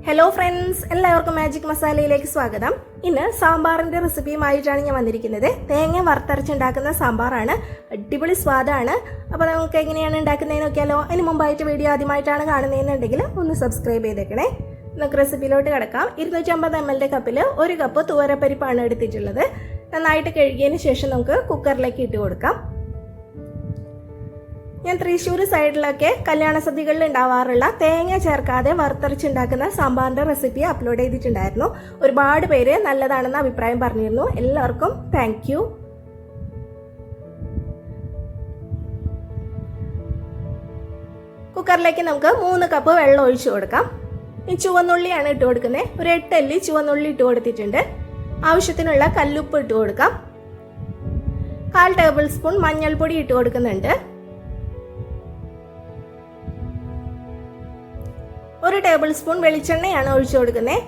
Hello friends, എല്ലാവർക്കും magic മസാലയിലേക്ക് സ്വാഗതം. ഇന്ന് സാമ്പാറിന്റെ റെസിപ്പിയുമായിട്ടാണ് ഞാൻ വന്നിരിക്കുന്നത്. തേങ്ങ വറുത്തരച്ചുണ്ടാക്കുന്ന സാമ്പാറാണ്. അടിപൊളി സ്വാദാണ്. അപ്പോൾ നമുക്ക് എങ്ങനെയാണ് ഉണ്ടാക്കുന്നതെന്ന് നോക്കിയാലോ. അതിന് മുമ്പായിട്ട് വീഡിയോ ആദ്യമായിട്ടാണ് കാണുന്നതെന്നുണ്ടെങ്കിൽ ഒന്ന് സബ്സ്ക്രൈബ് ചെയ്തേക്കണേ. നമുക്ക് റെസിപ്പിയിലോട്ട് കിടക്കാം. 250 ml കപ്പിൽ 1 കപ്പ് തുവരപ്പരിപ്പാണ് എടുത്തിട്ടുള്ളത്. നന്നായിട്ട് കഴുകിയതിന് ശേഷം നമുക്ക് കുക്കറിലേക്ക് ഇട്ട് കൊടുക്കാം. ഞാൻ തൃശ്ശൂർ സൈഡിലൊക്കെ കല്യാണ സദ്യകളിൽ ഉണ്ടാവാറുള്ള തേങ്ങ ചേർക്കാതെ വറുത്തരച്ചുണ്ടാക്കുന്ന സാമ്പാറിന്റെ റെസിപ്പി അപ്ലോഡ് ചെയ്തിട്ടുണ്ടായിരുന്നു. ഒരുപാട് പേര് നല്ലതാണെന്ന് അഭിപ്രായം പറഞ്ഞിരുന്നു. എല്ലാവർക്കും താങ്ക് യു. കുക്കറിലേക്ക് നമുക്ക് 3 കപ്പ് വെള്ളം ഒഴിച്ചു കൊടുക്കാം. ഈ ചുവന്നുള്ളിയാണ് ഇട്ട് കൊടുക്കുന്നത്. ഒരു 8 അല്ലി ചുവന്നുള്ളി ഇട്ട് കൊടുത്തിട്ടുണ്ട്. ആവശ്യത്തിനുള്ള കല്ലുപ്പ് ഇട്ട് കൊടുക്കാം. 1/4 ടേബിൾ സ്പൂൺ മഞ്ഞൾപ്പൊടി ഇട്ട് കൊടുക്കുന്നുണ്ട്. 1 ടേബിൾ സ്പൂൺ വെളിച്ചെണ്ണയാണ് ഒഴിച്ചു കൊടുക്കുന്നത്.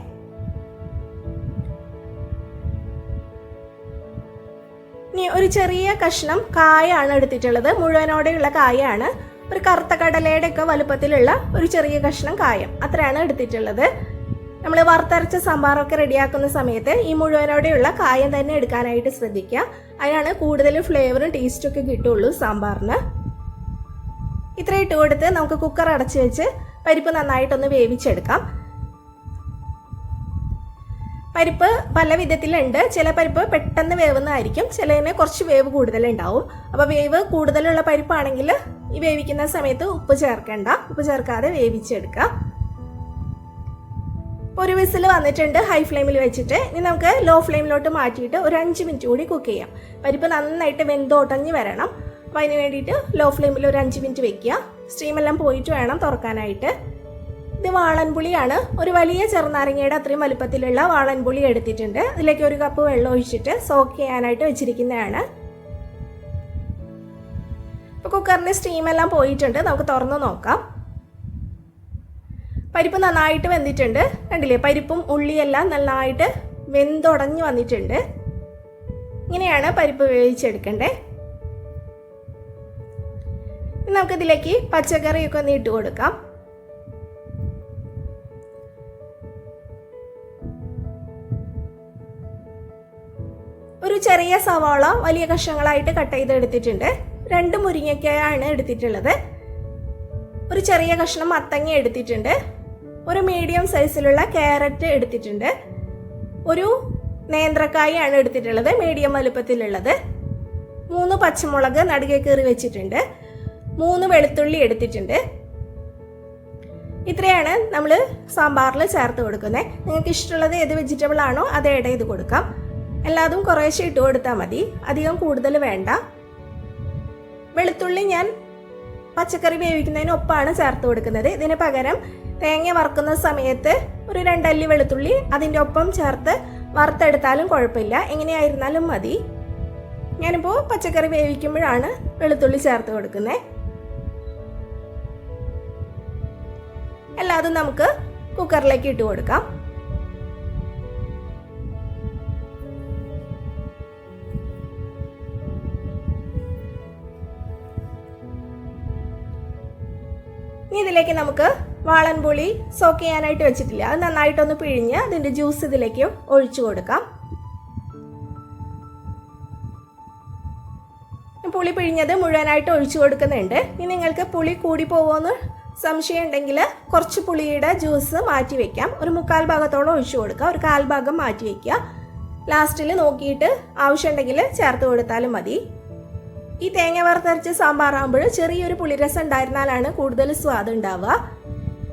ഇനി ഒരു ചെറിയ കഷ്ണം കായാണ് എടുത്തിട്ടുള്ളത്. മുഴുവനോടെയുള്ള കായാണ്. ഒരു കറുത്ത കടലയുടെ ഒക്കെ വലുപ്പത്തിലുള്ള ഒരു ചെറിയ കഷ്ണം കായം, അത്രയാണ് എടുത്തിട്ടുള്ളത്. നമ്മൾ വറുത്തരച്ച സാമ്പാറൊക്കെ റെഡിയാക്കുന്ന സമയത്ത് ഈ മുഴുവനോടെയുള്ള കായം തന്നെ എടുക്കാനായിട്ട് ശ്രദ്ധിക്കുക. അതിനാണ് കൂടുതൽ ഫ്ലേവറും ടേസ്റ്റും ഒക്കെ കിട്ടുള്ളൂ സാമ്പാറിന്. ഇത്ര ഇട്ട് കൊടുത്ത് നമുക്ക് കുക്കർ അടച്ചു വെച്ച് പരിപ്പ് നന്നായിട്ടൊന്ന് വേവിച്ചെടുക്കാം. പരിപ്പ് പല വിധത്തിലുണ്ട്. ചില പരിപ്പ് പെട്ടെന്ന് വേവുന്നതായിരിക്കും, ചിലതിന് കുറച്ച് വേവ് കൂടുതലുണ്ടാവും. അപ്പോൾ വേവ് കൂടുതലുള്ള പരിപ്പാണെങ്കിൽ ഈ വേവിക്കുന്ന സമയത്ത് ഉപ്പ് ചേർക്കണ്ട, ഉപ്പ് ചേർക്കാതെ വേവിച്ചെടുക്കാം. ഒരു വിസിൽ വന്നിട്ടുണ്ട് ഹൈ ഫ്ലെയിമിൽ വെച്ചിട്ട്. ഇനി നമുക്ക് ലോ ഫ്ലെയിമിലോട്ട് മാറ്റിയിട്ട് ഒരു 5 മിനിറ്റ് കൂടി കുക്ക് ചെയ്യാം. പരിപ്പ് നന്നായിട്ട് വെന്തൊടഞ്ഞ് വരണം. അപ്പോൾ അതിന് വേണ്ടിയിട്ട് ലോ ഫ്ലെയിമിൽ ഒരു 5 മിനിറ്റ് വെക്കുക. സ്റ്റീമെല്ലാം പോയിട്ട് വേണം തുറക്കാനായിട്ട്. ഇത് വാളൻപുളിയാണ്. ഒരു വലിയ ചെറുനാരങ്ങയുടെ അത്രയും വലുപ്പത്തിലുള്ള വാളൻപുളി എടുത്തിട്ടുണ്ട്. അതിലേക്ക് 1 കപ്പ് വെള്ളം ഒഴിച്ചിട്ട് സോക്ക് ചെയ്യാനായിട്ട് വെച്ചിരിക്കുന്നതാണ്. ഇപ്പോൾ കുക്കറിൻ്റെ സ്റ്റീമെല്ലാം പോയിട്ടുണ്ട്. നമുക്ക് തുറന്ന് നോക്കാം. പരിപ്പ് നന്നായിട്ട് വെന്തിട്ടുണ്ട്. കണ്ടില്ലേ, പരിപ്പും ഉള്ളിയെല്ലാം നന്നായിട്ട് വെന്തുടഞ്ഞ് വന്നിട്ടുണ്ട്. ഇങ്ങനെയാണ് പരിപ്പ് വേവിച്ചെടുക്കേണ്ടത്. നമുക്കിതിലേക്ക് പച്ചക്കറിയൊക്കെ ഒന്ന് ഇട്ട് കൊടുക്കാം. ഒരു ചെറിയ സവാള വലിയ കഷ്ണങ്ങളായിട്ട് കട്ട് ചെയ്ത് എടുത്തിട്ടുണ്ട്. 2 മുരിങ്ങയ്ക്കയാണ് എടുത്തിട്ടുള്ളത്. ഒരു ചെറിയ കഷ്ണം മത്തങ്ങ എടുത്തിട്ടുണ്ട്. ഒരു മീഡിയം സൈസിലുള്ള ക്യാരറ്റ് എടുത്തിട്ടുണ്ട്. ഒരു നേന്ത്രക്കായാണ് എടുത്തിട്ടുള്ളത്, മീഡിയം വലുപ്പത്തിലുള്ളത്. 3 പച്ചമുളക് നടുകെ കീറി വെച്ചിട്ടുണ്ട്. 3 വെളുത്തുള്ളി എടുത്തിട്ടുണ്ട്. ഇത്രയാണ് നമ്മൾ സാമ്പാറിൽ ചേർത്ത് കൊടുക്കുന്നത്. നിങ്ങൾക്ക് ഇഷ്ടമുള്ളത് ഏത് വെജിറ്റബിൾ ആണോ അത് ആഡ് ചെയ്ത് കൊടുക്കാം. എല്ലാതും കുറേശ്ശെ ഇട്ട് കൊടുത്താൽ മതി, അധികം കൂടുതൽ വേണ്ട. വെളുത്തുള്ളി ഞാൻ പച്ചക്കറി വേവിക്കുന്നതിനൊപ്പമാണ് ചേർത്ത് കൊടുക്കുന്നത്. ഇതിന് പകരം തേങ്ങ വറുക്കുന്ന സമയത്ത് ഒരു 2 അല്ലി വെളുത്തുള്ളി അതിൻ്റെ ഒപ്പം ചേർത്ത് വറുത്തെടുത്താലും കുഴപ്പമില്ല, എങ്ങനെയായിരുന്നാലും മതി. ഞാനിപ്പോൾ പച്ചക്കറി വേവിക്കുമ്പോഴാണ് വെളുത്തുള്ളി ചേർത്ത് കൊടുക്കുന്നത്. എല്ലാതും നമുക്ക് കുക്കറിലേക്ക് ഇട്ട് കൊടുക്കാം. ഇനി ഇതിലേക്ക് നമുക്ക് വാളൻപുളി സോക്ക് ചെയ്യാനായിട്ട് വെച്ചിട്ടില്ല, അത് നന്നായിട്ടൊന്ന് പിഴിഞ്ഞ് അതിൻ്റെ ജ്യൂസ് ഇതിലേക്ക് ഒഴിച്ചു കൊടുക്കാം. പുളി പിഴിഞ്ഞത് മുഴുവനായിട്ട് ഒഴിച്ചു കൊടുക്കുന്നുണ്ട്. ഇനി നിങ്ങൾക്ക് പുളി കൂടി പോകുമെന്ന് സംശയം ഉണ്ടെങ്കിൽ കുറച്ച് പുളിയുടെ ജ്യൂസ് മാറ്റി വയ്ക്കാം. ഒരു 1/4 ഭാഗത്തോളം ഒഴിച്ചു കൊടുക്കുക, ഒരു 1/4 ഭാഗം മാറ്റി വയ്ക്കുക. ലാസ്റ്റിൽ നോക്കിയിട്ട് ആവശ്യമുണ്ടെങ്കിൽ ചേർത്ത് കൊടുത്താലും മതി. ഈ തേങ്ങ വറുത്തരച്ച് സാമ്പാറാകുമ്പോൾ ചെറിയൊരു പുളിരസം ഉണ്ടായിരുന്നാലാണ് കൂടുതൽ സ്വാദ് ഉണ്ടാവുക.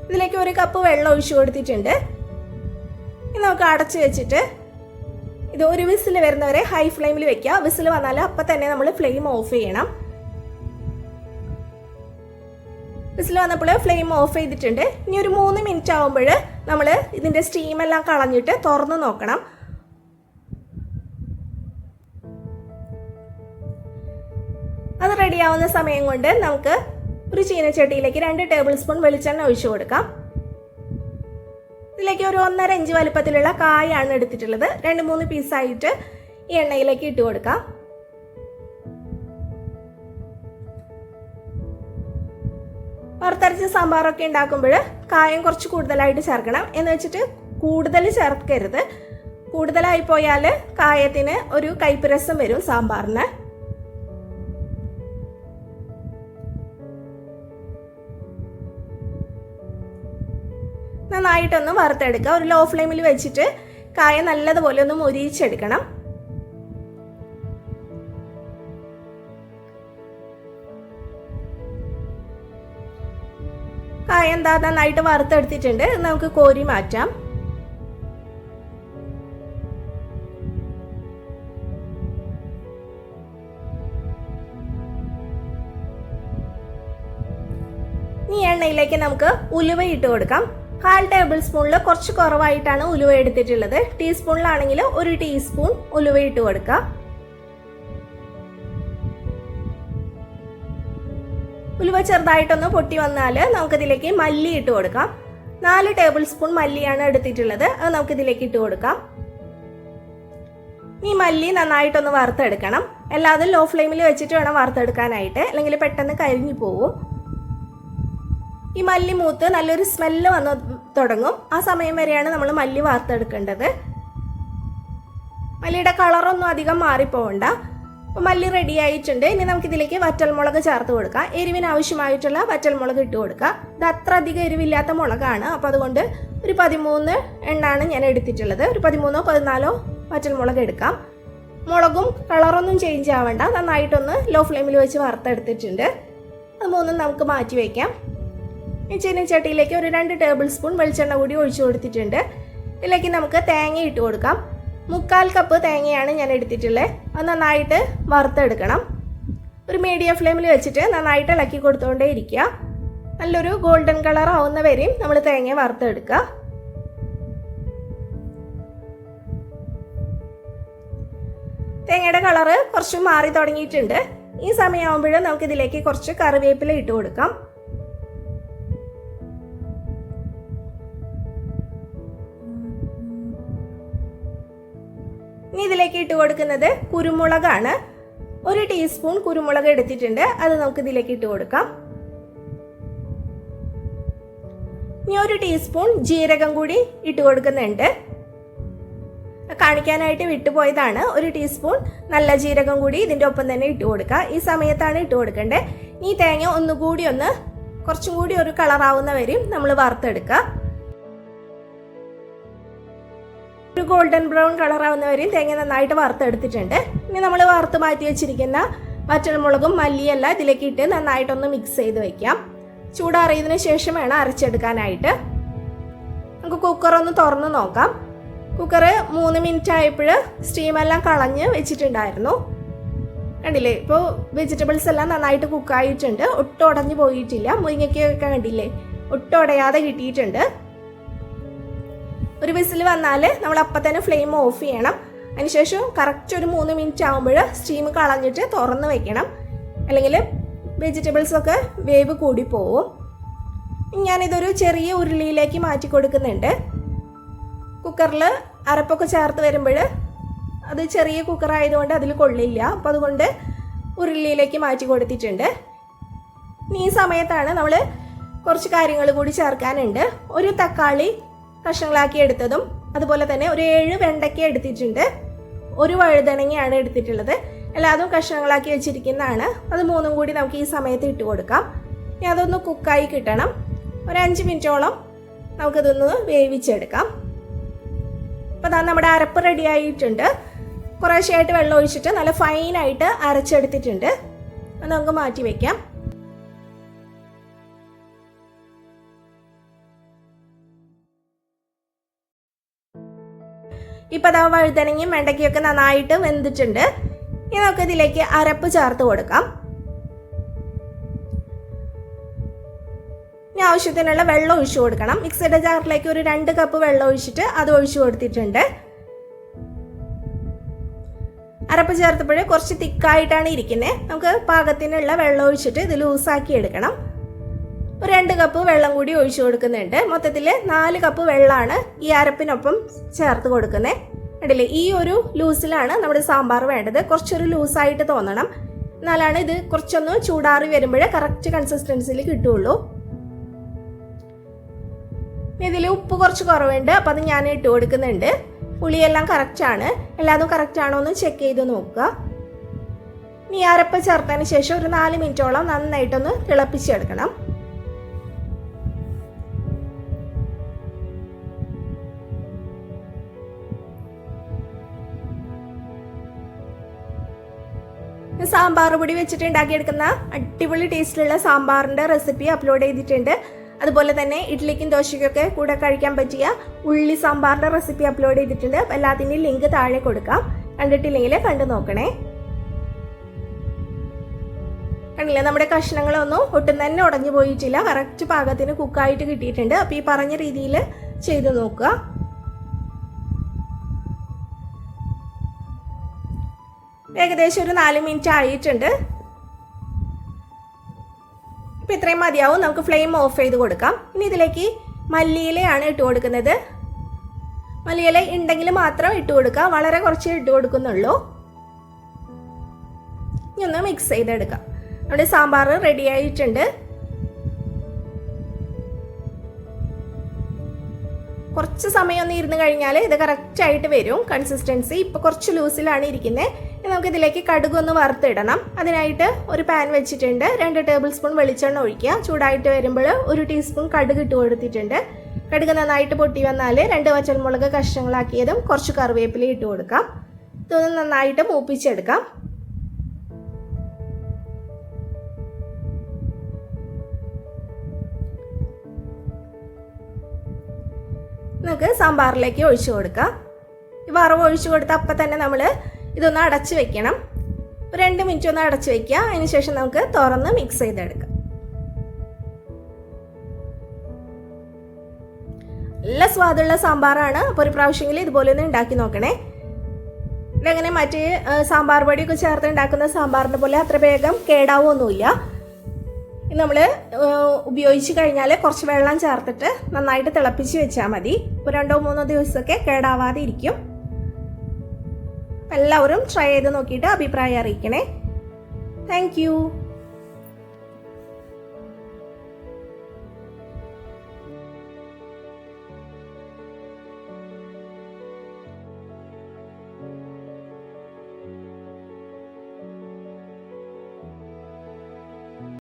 ഇതിലേക്ക് 1 കപ്പ് വെള്ളം ഒഴിച്ചു കൊടുത്തിട്ടുണ്ട്. ഇനി നമുക്ക് അടച്ചു വെച്ചിട്ട് ഇത് ഒരു വിസിൽ വരുന്നവരെ ഹൈ ഫ്ലെയിമിൽ വെക്കുക. വിസിൽ വന്നാൽ അപ്പം തന്നെ നമ്മൾ ഫ്ലെയിം ഓഫ് ചെയ്യണം. വിസിൽ വന്നപ്പോൾ ഫ്ലെയിം ഓഫ് ചെയ്തിട്ടുണ്ട്. ഇനി ഒരു 3 മിനിറ്റ് ആകുമ്പോൾ നമ്മൾ ഇതിൻ്റെ സ്റ്റീമെല്ലാം കളഞ്ഞിട്ട് തുറന്ന് നോക്കണം. അത് റെഡിയാവുന്ന സമയം കൊണ്ട് നമുക്ക് ഒരു ചീനച്ചട്ടിയിലേക്ക് 2 ടേബിൾ സ്പൂൺ വെളിച്ചെണ്ണ ഒഴിച്ചു കൊടുക്കാം. ഇതിലേക്ക് ഒരു 1.5 ഇഞ്ച് വലുപ്പത്തിലുള്ള കായാണ് എടുത്തിട്ടുള്ളത്. 2-3 പീസായിട്ട് ഈ എണ്ണയിലേക്ക് ഇട്ട് കൊടുക്കാം. വറുത്തരച്ച സാമ്പാറൊക്കെ ഉണ്ടാക്കുമ്പോൾ കായം കുറച്ച് കൂടുതലായിട്ട് ചേർക്കണം. എന്ന് വെച്ചിട്ട് കൂടുതൽ ചേർക്കരുത്. കൂടുതലായി പോയാൽ കായത്തിന് ഒരു കയ്പ്പ് രസം വരും സാമ്പാറിന്. നന്നായിട്ടൊന്ന് വറുത്തെടുക്കുക. ഒരു ലോ ഫ്ലെയിമിൽ വെച്ചിട്ട് കായ നല്ലതുപോലെ ഒന്ന് മൊരിയിച്ചെടുക്കണം. കായ എന്താ നന്നായിട്ട് വറുത്തെടുത്തിട്ടുണ്ട്. നമുക്ക് കോരി മാറ്റാം. ഈ എണ്ണയിലേക്ക് നമുക്ക് ഉലുവ ഇട്ട് കൊടുക്കാം. 1/2 ടേബിൾ സ്പൂണിൽ കുറച്ച് കുറവായിട്ടാണ് ഉലുവ എടുത്തിട്ടുള്ളത്. ടീസ്പൂണിലാണെങ്കിൽ 1 ടീസ്പൂൺ ഉലുവ ഇട്ട് കൊടുക്കുക. ഉലുവ ചെറുതായിട്ടൊന്ന് പൊട്ടി വന്നാൽ നമുക്കിതിലേക്ക് മല്ലി ഇട്ട് കൊടുക്കാം. 4 ടേബിൾ സ്പൂൺ മല്ലിയാണ് എടുത്തിട്ടുള്ളത്. അത് നമുക്കിതിലേക്ക് ഇട്ട് കൊടുക്കാം. ഈ മല്ലി നന്നായിട്ടൊന്ന് വറുത്തെടുക്കണം. എല്ലാതും ലോ ഫ്ലെയിമിൽ വെച്ചിട്ട് വേണം വറുത്തെടുക്കാനായിട്ട്, അല്ലെങ്കിൽ പെട്ടെന്ന് കരിഞ്ഞു പോവും. ഈ മല്ലി മൂത്ത് നല്ലൊരു സ്മെല്ല് വന്ന് തുടങ്ങും. ആ സമയം വരെയാണ് നമ്മൾ മല്ലി വറുത്തെടുക്കേണ്ടത്. മല്ലിയുടെ കളറൊന്നും അധികം മാറിപ്പോവണ്ട. അപ്പോൾ മല്ലി റെഡി ആയിട്ടുണ്ട്. ഇനി നമുക്കിതിലേക്ക് വറ്റൽമുളക് ചേർത്ത് കൊടുക്കാം. എരിവിന് ആവശ്യമായിട്ടുള്ള വറ്റൽമുളക് ഇട്ട് കൊടുക്കുക. ഇത് അത്ര അധികം എരിവില്ലാത്ത മുളകാണ്. അപ്പോൾ അതുകൊണ്ട് ഒരു 13 എണ്ണാണ് ഞാൻ എടുത്തിട്ടുള്ളത്. ഒരു 13 14 വറ്റൽമുളക് എടുക്കാം. മുളകും കളറൊന്നും ചേഞ്ച് ആവണ്ട. നന്നായിട്ടൊന്ന് ലോ ഫ്ലെയിമിൽ വെച്ച് വറുത്തെടുത്തിട്ടുണ്ട്. അത് മൂന്നും നമുക്ക് മാറ്റി വയ്ക്കാം. ഈ ചീനച്ചട്ടിയിലേക്ക് ഒരു 2 ടേബിൾ സ്പൂൺ വെളിച്ചെണ്ണ കൂടി ഒഴിച്ചു കൊടുത്തിട്ടുണ്ട്. ഇതിലേക്ക് നമുക്ക് തേങ്ങ ഇട്ട് കൊടുക്കാം. 1/4 കപ്പ് തേങ്ങയാണ് ഞാൻ എടുത്തിട്ടുള്ളത്. അത് നന്നായിട്ട് വറുത്തെടുക്കണം. ഒരു മീഡിയം ഫ്ലെയിമിൽ വെച്ചിട്ട് നന്നായിട്ട് ഇളക്കി കൊടുത്തുകൊണ്ടേ ഇരിക്കുക. നല്ലൊരു ഗോൾഡൻ കളർ ആവുന്ന വരെയും നമ്മൾ തേങ്ങ വറുത്തെടുക്കുക. തേങ്ങയുടെ കളറ് കുറച്ച് മാറി തുടങ്ങിയിട്ടുണ്ട്. ഈ സമയമാകുമ്പോൾ നമുക്കിതിലേക്ക് കുറച്ച് കറിവേപ്പില ഇട്ട് കൊടുക്കാം. ഇനി ഇതിലേക്ക് ഇട്ട് കൊടുക്കുന്നത് കുരുമുളകാണ്. 1 ടീസ്പൂൺ കുരുമുളക് എടുത്തിട്ടുണ്ട്. അത് നമുക്ക് ഇതിലേക്ക് ഇട്ട് കൊടുക്കാം. ഇനി 1 ടീസ്പൂൺ ജീരകം കൂടി ഇട്ട് കൊടുക്കുന്നുണ്ട്. കാണിക്കാനായിട്ട് വിട്ടുപോയതാണ്. 1 ടീസ്പൂൺ നല്ല ജീരകം കൂടി ഇതിൻ്റെ ഒപ്പം തന്നെ ഇട്ട് കൊടുക്കുക. ഈ സമയത്താണ് ഇട്ട് കൊടുക്കേണ്ടത്. ഈ തേങ്ങ ഒന്നുകൂടി കുറച്ചും കൂടി ഒരു കളറാവുന്നവരെയും നമ്മൾ വറുത്തെടുക്കുക. ഒരു ഗോൾഡൻ ബ്രൗൺ കളറാവുന്നവരെയും തേങ്ങ നന്നായിട്ട് വറുത്തെടുത്തിട്ടുണ്ട്. ഇനി നമ്മൾ വറുത്ത് മാറ്റി വെച്ചിരിക്കുന്ന വറ്റൽമുളകും മല്ലിയെല്ലാം ഇതിലേക്ക് ഇട്ട് നന്നായിട്ടൊന്ന് മിക്സ് ചെയ്ത് വയ്ക്കാം. ചൂടാറിയതിനു ശേഷം വേണം അരച്ചെടുക്കാനായിട്ട്. നമുക്ക് കുക്കറൊന്ന് തുറന്ന് നോക്കാം. കുക്കർ 3 മിനിറ്റ് ആയപ്പോൾ സ്റ്റീമെല്ലാം കളഞ്ഞ് വെച്ചിട്ടുണ്ടായിരുന്നു. കണ്ടില്ലേ, ഇപ്പോൾ വെജിറ്റബിൾസ് എല്ലാം നന്നായിട്ട് കുക്കായിട്ടുണ്ട്. ഒട്ടും ഉടഞ്ഞു പോയിട്ടില്ല. മുരിങ്ങയ്ക്കൊക്കെ കണ്ടില്ലേ, ഒട്ടും ഉടയാതെ കിട്ടിയിട്ടുണ്ട്. ഒരു വിസിൽ വന്നാൽ നമ്മൾ അപ്പം തന്നെ ഫ്ലെയിം ഓഫ് ചെയ്യണം. അതിനുശേഷം കറക്റ്റ് ഒരു 3 മിനിറ്റ് ആകുമ്പോൾ സ്റ്റീം കളഞ്ഞിട്ട് തുറന്ന് വെക്കണം. അല്ലെങ്കിൽ വെജിറ്റബിൾസൊക്കെ വേവ് കൂടി പോവും. ഞാനിതൊരു ചെറിയ ഉരുളിയിലേക്ക് മാറ്റി കൊടുക്കുന്നുണ്ട്. കുക്കറിൽ അരപ്പൊക്കെ ചേർത്ത് വരുമ്പോൾ അത് ചെറിയ കുക്കർ ആയതുകൊണ്ട് അതിൽ കൊള്ളില്ല. അപ്പോൾ അതുകൊണ്ട് ഉരുളിയിലേക്ക് മാറ്റി കൊടുത്തിട്ടുണ്ട്. ഈ സമയത്താണ് നമ്മൾ കുറച്ച് കാര്യങ്ങൾ കൂടി ചേർക്കാനുണ്ട്. ഒരു തക്കാളി കഷ്ണങ്ങളാക്കി എടുത്തതും, അതുപോലെ തന്നെ ഒരു 7 വെണ്ടയ്ക്ക എടുത്തിട്ടുണ്ട്. ഒരു വഴുതനങ്ങയാണ് എടുത്തിട്ടുള്ളത്. എല്ലാതും കഷ്ണങ്ങളാക്കി വെച്ചിരിക്കുന്നതാണ്. അത് 3ഉം കൂടി നമുക്ക് ഈ സമയത്ത് ഇട്ട് കൊടുക്കാം. ഇനി അതൊന്ന് കുക്കായി കിട്ടണം. ഒരു 5 മിനിറ്റോളം നമുക്കിതൊന്ന് വേവിച്ചെടുക്കാം. അപ്പോൾ നമ്മുടെ അരപ്പ് റെഡി ആയിട്ടുണ്ട്. കുറേശ്ശെയായിട്ട് വെള്ളം ഒഴിച്ചിട്ട് നല്ല ഫൈനായിട്ട് അരച്ചെടുത്തിട്ടുണ്ട്. അത് നമുക്ക് മാറ്റി വയ്ക്കാം. ഇപ്പോൾ വഴുതനങ്ങയും വെണ്ടയ്ക്കൊക്കെ നന്നായിട്ട് വെന്തിട്ടുണ്ട്. ഇനി നമുക്ക് ഇതിലേക്ക് അരപ്പ് ചേർത്ത് കൊടുക്കാം. ഇനി ആവശ്യത്തിനുള്ള വെള്ളം ഒഴിച്ചു കൊടുക്കണം. മിക്സിയുടെ ജാറിലേക്ക് ഒരു 2 കപ്പ് വെള്ളം ഒഴിച്ചിട്ട് അത് ഒഴിച്ചു കൊടുത്തിട്ടുണ്ട്. അരപ്പ് ചേർത്തപ്പോൾ കുറച്ച് തിക്കായിട്ടാണ് ഇരിക്കുന്നത്. നമുക്ക് പാകത്തിനുള്ള വെള്ളം ഒഴിച്ചിട്ട് ഇത് ലൂസാക്കി എടുക്കണം. ഒരു 2 കപ്പ് വെള്ളം കൂടി ഒഴിച്ചു കൊടുക്കുന്നുണ്ട്. മൊത്തത്തിൽ 4 കപ്പ് വെള്ളമാണ് ഈ അരപ്പിനൊപ്പം ചേർത്ത് കൊടുക്കുന്നത്. കണ്ടില്ലേ, ഈ ഒരു ലൂസിലാണ് നമ്മുടെ സാമ്പാർ വേണ്ടത്. കുറച്ചൊരു ലൂസായിട്ട് തോന്നണം. എന്നാലാണ് ഇത് കുറച്ചൊന്ന് ചൂടാറി വരുമ്പോഴേ കറക്റ്റ് കൺസിസ്റ്റൻസിയിൽ കിട്ടുള്ളൂ. ഇതിൽ ഉപ്പ് കുറച്ച് കുറവുണ്ട്, അപ്പോൾ അത് ഞാൻ ഇട്ട് കൊടുക്കുന്നുണ്ട്. പുളിയെല്ലാം കറക്റ്റാണ്, എല്ലാതും കറക്റ്റാണോ എന്ന് ചെക്ക് ചെയ്ത് നോക്കുക. ഇനി അരപ്പ് ചേർത്തതിന് ശേഷം ഒരു 4 മിനിറ്റോളം നന്നായിട്ടൊന്ന് തിളപ്പിച്ചെടുക്കണം. സാമ്പാർ പൊടി വെച്ചിട്ട് ഉണ്ടാക്കിയെടുക്കുന്ന അടിപൊളി ടേസ്റ്റിലുള്ള സാമ്പാറിൻ്റെ റെസിപ്പി അപ്ലോഡ് ചെയ്തിട്ടുണ്ട്. അതുപോലെ തന്നെ ഇഡ്ഡലിക്കും ദോശയ്ക്കൊക്കെ കൂടെ കഴിക്കാൻ പറ്റിയ ഉള്ളി സാമ്പാറിൻ്റെ റെസിപ്പി അപ്ലോഡ് ചെയ്തിട്ടുണ്ട്. അപ്പോൾ എല്ലാത്തിൻ്റെയും ലിങ്ക് താഴെ കൊടുക്കാം, കണ്ടിട്ടില്ലെങ്കിൽ കണ്ടു നോക്കണേ. കണ്ടില്ലേ, നമ്മുടെ കഷ്ണങ്ങളൊന്നും ഒട്ടും തന്നെ ഉടഞ്ഞു പോയിട്ടില്ല, കറക്റ്റ് പാകത്തിന് കുക്കായിട്ട് കിട്ടിയിട്ടുണ്ട്. അപ്പോൾ ഈ പറഞ്ഞ രീതിയിൽ ചെയ്ത് നോക്കുക. ഏകദേശം ഒരു 4 മിനിറ്റ് ആയിട്ടുണ്ട്. ഇപ്പം ഇത്രയും മതിയാവും, നമുക്ക് ഫ്ലെയിം ഓഫ് ചെയ്ത് കൊടുക്കാം. ഇനി ഇതിലേക്ക് മല്ലിയിലയാണ് ഇട്ട് കൊടുക്കുന്നത്. മല്ലിയില ഉണ്ടെങ്കിൽ മാത്രം ഇട്ട് കൊടുക്കുക, വളരെ കുറച്ച് ഇട്ട് കൊടുക്കുന്നുള്ളൂ. ഇനി ഒന്ന് മിക്സ് ചെയ്തെടുക്കാം. നമ്മുടെ സാമ്പാർ റെഡി ആയിട്ടുണ്ട്. കുറച്ച് സമയം ഒന്ന് ഇരുന്ന് കഴിഞ്ഞാൽ ഇത് കറക്റ്റായിട്ട് വരും കൺസിസ്റ്റൻസി. ഇപ്പോൾ കുറച്ച് ലൂസിലാണ് ഇരിക്കുന്നത്. നമുക്ക് ഇതിലേക്ക് കടുക് ഒന്ന് വറുത്തിടണം. അതിനായിട്ട് ഒരു പാൻ വെച്ചിട്ടുണ്ട്. 2 ടേബിൾ സ്പൂൺ വെളിച്ചെണ്ണ ഒഴിക്കുക. ചൂടായിട്ട് വരുമ്പോൾ 1 ടീസ്പൂൺ കടുക് ഇട്ട് കൊടുത്തിട്ടുണ്ട്. കടുക് നന്നായിട്ട് പൊട്ടി വന്നാൽ 2 പച്ചമുളക് കഷ്ണങ്ങളാക്കിയതും കുറച്ച് കറിവേപ്പില ഇട്ട് കൊടുക്കാം. ഇതൊന്ന് നന്നായിട്ട് മൂപ്പിച്ചെടുക്കാം. നമുക്ക് സാമ്പാറിലേക്ക് ഒഴിച്ചു കൊടുക്കാം. ഈ വറവ് ഒഴിച്ചു കൊടുത്താൽ അപ്പം തന്നെ നമ്മൾ ഇതൊന്ന് അടച്ച് വെക്കണം. 2 മിനിറ്റ് ഒന്ന് അടച്ച് വെക്കുക. അതിനുശേഷം നമുക്ക് തുറന്ന് മിക്സ് ചെയ്തെടുക്കാം. നല്ല സ്വാദുള്ള സാമ്പാറാണ്. അപ്പോൾ ഒരു പ്രാവശ്യമെങ്കിലും ഇതുപോലെ ഒന്ന് ഉണ്ടാക്കി നോക്കണേ. ഇതങ്ങനെ മറ്റേ സാമ്പാർ പൊടിയൊക്കെ ചേർത്ത് ഉണ്ടാക്കുന്ന സാമ്പാറിൻ്റെ പോലെ അത്ര വേഗം കേടാവൊന്നുമില്ല. നമ്മൾ ഉപയോഗിച്ച് കഴിഞ്ഞാൽ കുറച്ച് വെള്ളം ചേർത്തിട്ട് നന്നായിട്ട് തിളപ്പിച്ച് വെച്ചാൽ മതി. ഇപ്പോൾ 2-3 ദിവസമൊക്കെ കേടാവാതെ ഇരിക്കും. എല്ലാവരും ട്രൈ ചെയ്ത് നോക്കിയിട്ട് അഭിപ്രായം അറിയിക്കണേ. Thank you.